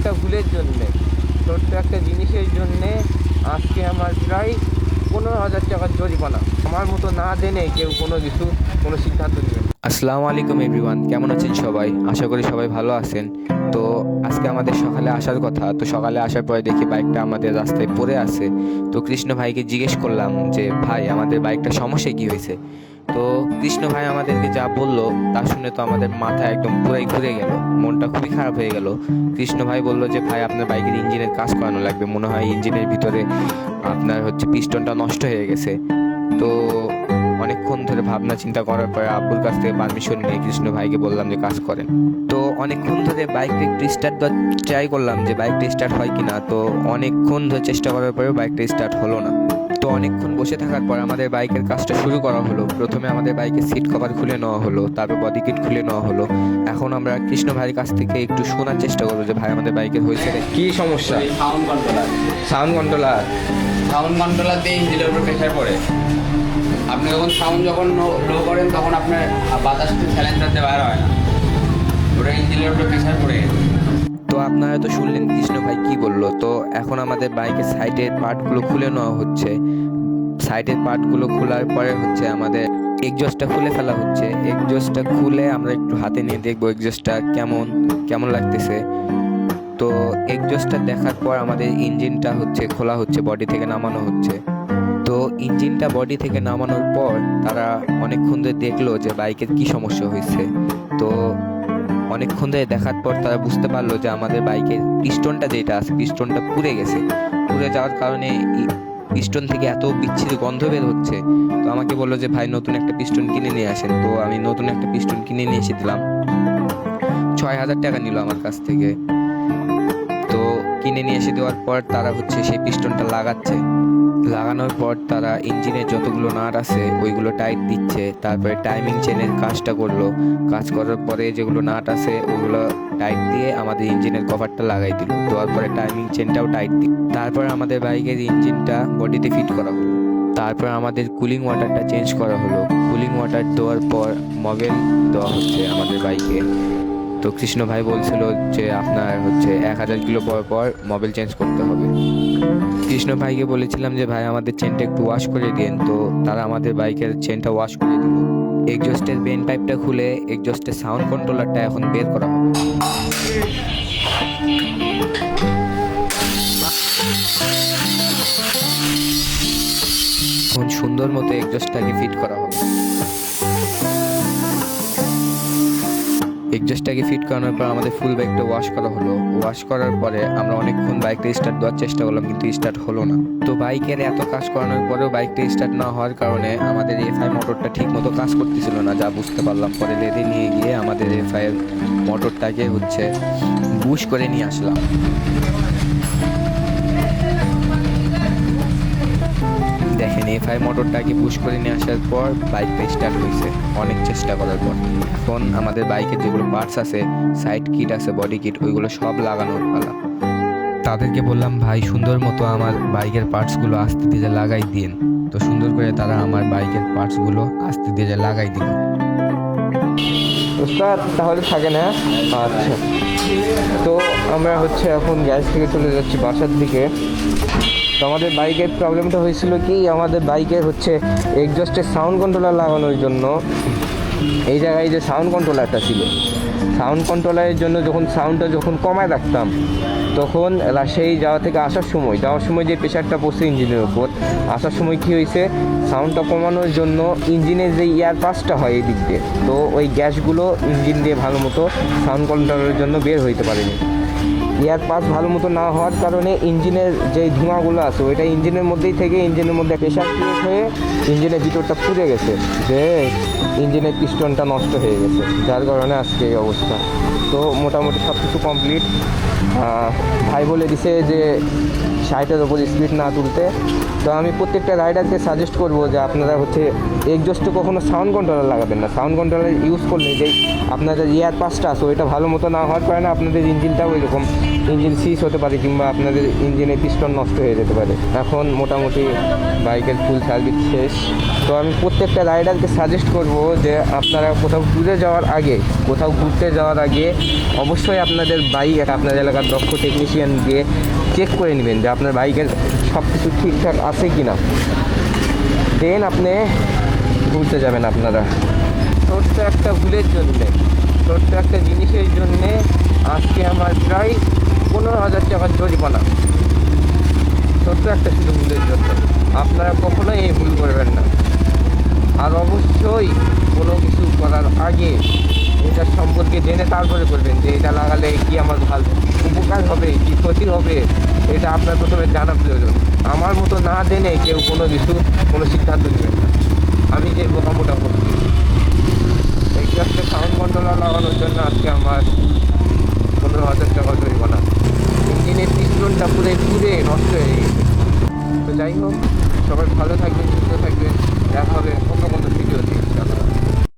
একটা ভুলের জন্যে, ছোট্ট একটা জিনিসের জন্যে আজকে আমার প্রায় 15,000 টাকার জরিমানা। আমার মতো না জেনে কেউ কোনো সিদ্ধান্ত নেবে না। আসসালামু আলাইকুম এভরিওয়ান, কেমন আছেন সবাই? আশা করি সবাই ভালো আছেন। তো আজকে আমাদের সকালে আসার কথা, তো সকালে আসার পরে দেখি বাইকটা আমাদের রাস্তায় পড়ে আছে। তো কৃষ্ণ ভাইকে জিজ্ঞেস করলাম যে ভাই, আমাদের বাইকটা সমস্যা কী হয়েছে? তো কৃষ্ণ ভাই আমাদেরকে যা বললো তা শুনে তো আমাদের মাথা একদম পুরাই ঘুরে গেল, মনটা খুবই খারাপ হয়ে গেল। কৃষ্ণ ভাই বললো যে ভাই, আপনার বাইকের ইঞ্জিনের কাজ করানো লাগবে, মনে হয় ইঞ্জিনের ভিতরে আপনার পিস্টনটা নষ্ট হয়ে গেছে। তো অনেকক্ষণ ধরে ভাবনা চিন্তা করার পরে আব্বুর কাছ থেকে পারমিশন নিয়ে কৃষ্ণ ভাইকে বললাম যে কাজ করেন। তো অনেকক্ষণ ধরে বাইকটা একটু স্টার্ট ট্রাই করলাম যে বাইকটা স্টার্ট হয় কিনা। তো অনেকক্ষণ ধরে চেষ্টা করার পরেও বাইকটা স্টার্ট হলো না। তো অনেকক্ষণ বসে থাকার পর আমাদের বাইকের কাজটা শুরু করা হলো। প্রথমে আমাদের বাইকের সিট কভার খুলে নেওয়া হলো, তারপর বডি কিট খুলে নেওয়া হলো। এখন আমরা কৃষ্ণ ভাইয়ের কাছ থেকে একটু শোনার চেষ্টা করবো যে ভাই, আমাদের বাইকের হয়েছে কি সমস্যা? সাউন্ড কন্ট্রোলার সাউন্ড কন্ট্রোলার দিয়ে ইঞ্জিনের উপর প্রেশার পড়ে। আপনি যখন লো করেন তখন আপনার বাতাসটা স্যালেন্সার দিয়ে বার হয় না, ওটা ইঞ্জিনের উপর প্রেশার পড়ে। তো আপনারা তো শুনলেন কৃষ্ণ ভাই কি বললো। তো এখন আমাদের বাইকের সাইডের পার্টগুলো খুলে নেওয়া হচ্ছে। সাইডের পার্টগুলো খোলার পরে আমাদের এক্সজস্টটা খুলে ফেলা হচ্ছে। এক্সজস্টটা খুলে আমরা একটু হাতে নিয়ে দেখবো এক্সজস্টটা কেমন লাগতেছে। তো এক্সজস্টটা দেখার পর আমাদের ইঞ্জিনটা খোলা হচ্ছে, বডি থেকে নামানো হচ্ছে। তো ইঞ্জিনটা বডি থেকে নামানোর পর তারা অনেকক্ষণ ধরে দেখলো যে বাইকের কি সমস্যা হয়েছে। তো অনেকক্ষণ ধরে দেখার পর তারা বুঝতে পারলো যে আমাদের বাইকের পিস্টনটা যেটা আছে, পিস্টনটা পুড়ে গেছে। পুড়ে যাওয়ার কারণে পিস্টন থেকে এত বিচ্ছিরি গন্ধ বের হচ্ছে। তো আমাকে বললো যে ভাই, নতুন একটা পিস্টন কিনে নিয়ে আসেন। তো আমি নতুন একটা পিস্টন কিনে নিয়ে এসে দিলাম। 6,000 টাকা নিল আমার কাছ থেকে। তো কিনে নিয়ে এসে দেওয়ার পর তারা সেই পিস্টনটা লাগানোর পর তারা ইঞ্জিনের যতগুলো নাট আছে ওইগুলো টাইট দিচ্ছে। তারপরে টাইমিং চেনের কাজটা করলো। কাজ করার পরে যেগুলো নাট আছে ওগুলো টাইট দিয়ে আমাদের ইঞ্জিনের কভারটা লাগাই দিল। দেওয়ার পরে টাইমিং চেনটাও টাইট দিল। তারপর আমাদের বাইকের ইঞ্জিনটা বডিতে ফিট করা হলো। তারপর আমাদের কুলিং ওয়াটারটা চেঞ্জ করা হলো। কুলিং ওয়াটার দেওয়ার পর মোবিল দেওয়া হচ্ছে আমাদের বাইকে। তো কৃষ্ণ ভাই বলছিল যে আপনার 1,000 কিলো পর পর মোবিল চেঞ্জ করতে হবে। কৃষ্ণ ভাইকে বলেছিলাম যে ভাই, আমাদের চেনটা একটু ওয়াশ করে দিন। তো তারা আমাদের বাইকের চেনটা ওয়াশ করে দিল। এক্সজস্টের বেন পাইপটা খুলে এক্সজস্টের সাউন্ড কন্ট্রোলারটা এখন বের করা হবে। এখন সুন্দর মতো এক্সজস্টটাকে ফিট করা হবে। এক্সজস্টটাকে ফিট করানোর পর আমাদের ফুল বাইকটা ওয়াশ করা হলো। ওয়াশ করার পরে আমরা অনেকক্ষণ বাইকটা স্টার্ট দেওয়ার চেষ্টা করলাম, কিন্তু স্টার্ট হলো না। তো বাইকের এত কাজ করানোর পরেও বাইকটা স্টার্ট না হওয়ার কারণে আমাদের এফআই মোটরটা ঠিক মতো কাজ করতেছিল না, যা বুঝতে পারলাম। পরে লেদে নিয়ে গিয়ে আমাদের এফআই মোটরটাকে বুশ করে নিয়ে আসলাম। দেখেন, এফআই মোটরটাকে পুশ করে নিয়ে আসার পর বাইকটা স্টার্ট হয়েছে অনেক চেষ্টা করার পর। এখন আমাদের বাইকের যেগুলো পার্টস আছে, সাইড কিট আছে, বডি কিট, ওইগুলো সব লাগানোর পালা। তাদেরকে বললাম ভাই, সুন্দর মতো আমার বাইকের পার্টসগুলো আস্তে ধীরে লাগাই দিন। তো সুন্দর করে তারা আমার বাইকের পার্টসগুলো আস্তে ধীরে লাগাই দিল। ওস্তাদ তাহলে থাকে না? আচ্ছা, তো আমরা এখন গ্যাস থেকে চলে যাচ্ছি বাসার দিকে। তো আমাদের বাইকের প্রবলেমটা হয়েছিল কি, আমাদের বাইকের এক্সজস্টের সাউন্ড কন্ট্রোলার লাগানোর জন্য এই জায়গায় যে সাউন্ড কন্ট্রোলারটা ছিল, সাউন্ড কন্ট্রোলারের জন্য সাউন্ডটা যখন কমায় রাখতাম, তখন রাজশাহী যাওয়ার সময় যে প্রেশারটা পড়ছে ইঞ্জিনের উপর, আসার সময় কি হয়েছে, সাউন্ডটা কমানোর জন্য ইঞ্জিনের যে এয়ার পাসটা হয় এই দিক দিয়ে, তো ওই গ্যাসগুলো ইঞ্জিন দিয়ে ভালো মতো সাউন্ড কন্ট্রোলারের জন্য বের হইতে পারেনি। এয়ার পাস ভালো মতো না হওয়ার কারণে ইঞ্জিনের যে ধোঁয়াগুলো আছে ওইটা ইঞ্জিনের মধ্যেই থেকে ইঞ্জিনের মধ্যে প্রেশার ক্রিয়েট হয়ে ইঞ্জিনের ভিতরটা পুড়ে গেছে, যে ইঞ্জিনের পিস্টনটা নষ্ট হয়ে গেছে, যার কারণে আজকে এই অবস্থা। তো মোটামুটি সব কিছু কমপ্লিট। ভাই বলে দিছে যে 60-এর ওপর স্পিড না তুলতে। তো আমি প্রত্যেকটা রাইডারকে সাজেস্ট করব যে আপনারা হচ্ছে এক্সজস্টে কখনো সাউন্ড কন্ট্রোলার লাগাবেন না। সাউন্ড কন্ট্রোলার ইউজ করলে যেই আপনাদের ইয়ার পাসটা আছে ওইটা ভালো মতো না হওয়ার কারণে আপনাদের ইঞ্জিনটাও এরকম ইঞ্জিন সিজ হতে পারে কিংবা আপনাদের ইঞ্জিনের পিস্টন নষ্ট হয়ে যেতে পারে। এখন মোটামুটি বাইকের ফুল সার্ভিস শেষ। তো আমি প্রত্যেকটা রাইডারকে সাজেস্ট করব যে আপনারা কোথাও ঘুরতে যাওয়ার আগে অবশ্যই আপনাদের বাইক আপনার এলাকার দক্ষ টেকনিশিয়ান দিয়ে চেক করে নেবেন যে আপনার বাইকের সব কিছু ঠিকঠাক আছে কি না, দেন আপনি ঘুরতে যাবেন। আপনারা ছোট্ট একটা ভুলের জন্যে, ছোট্ট একটা জিনিসের জন্যে আজকে আমার প্রায় 15,000 টাকার জরিমানা, ছোট্ট একটা শুধু ভুলের জন্য। আপনারা কখনোই এই ভুল করবেন না। আর অবশ্যই কোনো কিছু করার আগে এটার সম্পর্কে জেনে তারপরে করবেন যে এটা লাগালে কি আমার ভালো উপকার হবে কি ক্ষতি হবে, এটা আপনার প্রথমে জানা প্রয়োজন। আমার মতো না জেনে কেউ কোনো সিদ্ধান্ত নেবেন না। আমি যে বোকামোটা করছি এই একটা সাউন্ড কন্ট্রোলার লাগানোর জন্য আজকে আমার 15,000 টাকা জরিমানা। ইঞ্জিনের পিস্টনটা পুরে নষ্ট হয়ে গেছে। তো যাই হোক, সবাই ভালো থাকবেন, সুস্থ থাকবেন, দেখা হবে অন্য কোনো